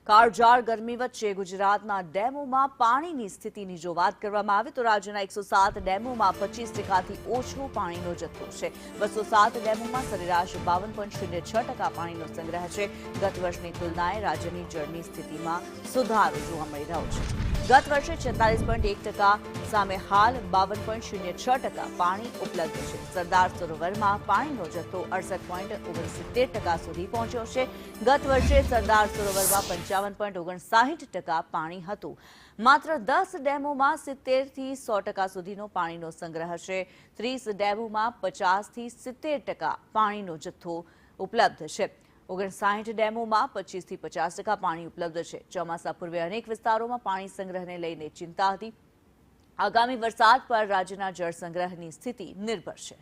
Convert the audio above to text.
કાળઝાળ ગરમી વચ્ચે ગુજરાતના ડેમોમાં પાણીની સ્થિતિની જો વાત કરવામાં આવે તો રાજ્યના 107 ડેમોમાં 25%થી ઓછો પાણીનો જથ્થો છે। 207 ડેમોમાં સરેરાશ 52.06% પાણીનો સંગ્રહ છે। ગત વર્ષની તુલનાએ રાજ્યની જળની સ્થિતિમાં સુધારો જોવા મળી રહ્યો છે। ગત વર્ષે 46.1% સામે હાલ 52.06% પાણી ઉપલબ્ધ છે। સરદાર સરોવરમાં પાણીનો જથ્થો 68.69% સુધી પહોંચ્યો છે। ગત વર્ષે સરદાર સરોવરમાં 55.59% પાણી હતું। માત્ર 10 ડેમોમાં 70 થી 100% સુધીનો પાણીનો સંગ્રહ છે। 30 ડેમોમાં 50 થી 70% પાણીનો જથ્થો ઉપલબ્ધ છે। 59 ડેમોમાં 25 થી 50% પાણી ઉપલબ્ધ છે। ચોમાસા પૂર્વે અનેક વિસ્તારોમાં પાણી સંગ્રહને લઈને ચિંતા હતી। આગામી વરસાદ પર રાજ્યના જળ સંગ્રહની સ્થિતિ નિર્ભર છે।